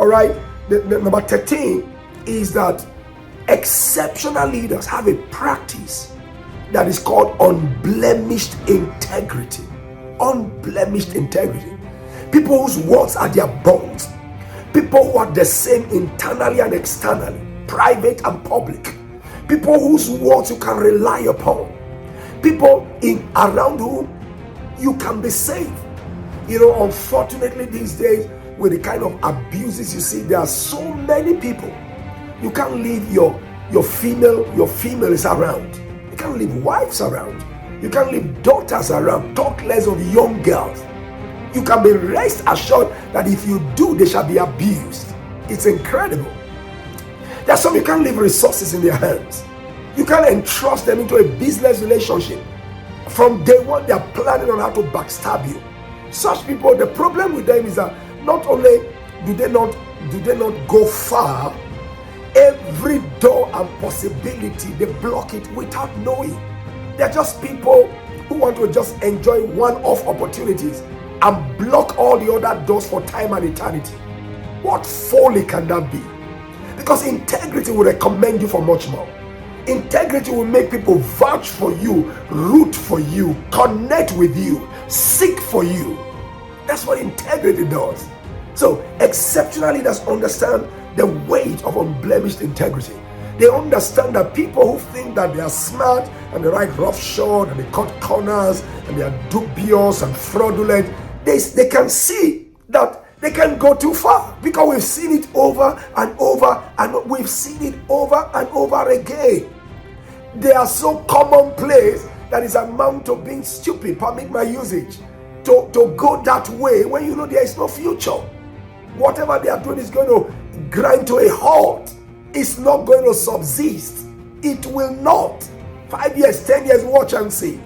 All right. The number 13 is that exceptional leaders have a practice that is called unblemished integrity. Unblemished integrity. People whose words are their bonds. People who are the same internally and externally, private and public. People whose words you can rely upon. People around whom you can be safe. Unfortunately these days, with the kind of abuses you see, there are so many people. You can't leave your females around. You can't leave wives around. You can't leave daughters around. Talk less of young girls. You can be rest assured that if you do, they shall be abused. It's incredible. There's some you can't leave resources in their hands. You can't entrust them into a business relationship. From day one, they are planning on how to backstab you. Such people, the problem with them is that not only do they not go far, every door and possibility they block it without knowing. They're just people who want to just enjoy one-off opportunities and block all the other doors for time and eternity. What folly can that be? Because integrity will recommend you for much more. Integrity will make people vouch for you, root for you, connect with you, seek for you. That's what integrity does. So exceptional leaders understand the weight of unblemished integrity. They understand that people who think that they are smart and they ride roughshod and they cut corners and they are dubious and fraudulent, they can see that they can go too far, because we've seen it over and over and we've seen it over and over again. They are so commonplace that it's amount to being stupid, permit my usage, to go that way when you know there is no future. Whatever they are doing is going to grind to a halt. It's not going to subsist. It will not. 5 years, 10 years, watch and see.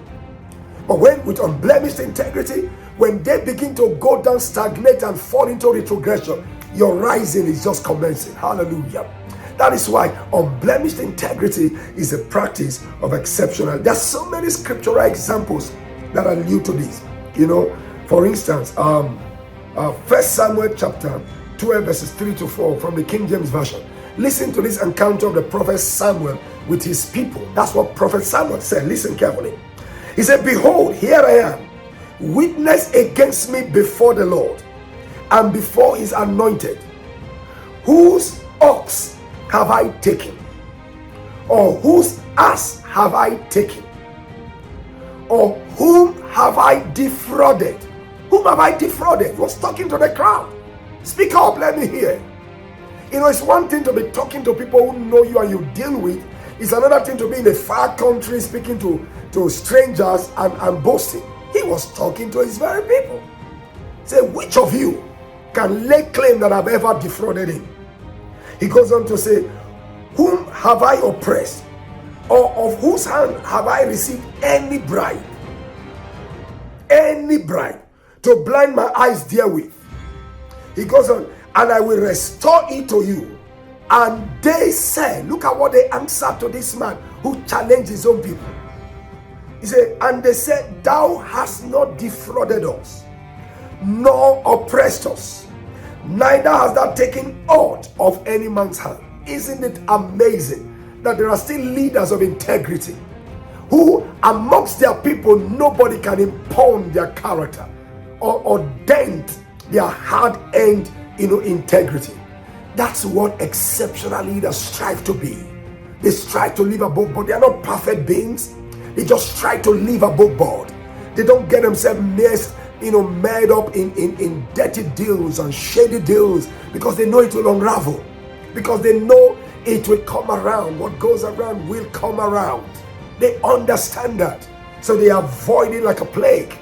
But when with unblemished integrity, when they begin to go down, stagnate and fall into retrogression, your rising is just commencing. Hallelujah. That is why unblemished integrity is a practice of exceptional. There's so many scriptural examples that are new to this. For instance, 1 Samuel chapter 12 verses 3 to 4 from the King James Version. Listen to this encounter of the prophet Samuel with his people. That's what prophet Samuel said. Listen carefully. He said, "Behold, here I am, witness against me before the Lord and before his anointed. Whose ox have I taken? Or whose ass have I taken? Or whom have I defrauded?" Whom have I defrauded? He was talking to the crowd. Speak up, let me hear. It's one thing to be talking to people who know you and you deal with. It's another thing to be in a far country speaking to strangers and boasting. He was talking to his very people. Say, which of you can lay claim that I've ever defrauded him? He goes on to say, whom have I oppressed? Or of whose hand have I received any bribe? Any bribe to blind my eyes therewith. He goes on, and I will restore it to you. And they said, look at what they answered to this man who challenged his own people. He said, and they said, thou hast not defrauded us, nor oppressed us, neither hast thou taken aught of any man's hand. Isn't it amazing that there are still leaders of integrity who amongst their people nobody can impugn their character or dent their hard-earned integrity? That's what exceptional leaders strive to be. They strive to live above board. They are not perfect beings. They just try to live above board. They don't get themselves made up in dirty deals and shady deals, because they know it will unravel, because they know it will come around. What goes around will come around. They understand that, so they avoid it like a plague.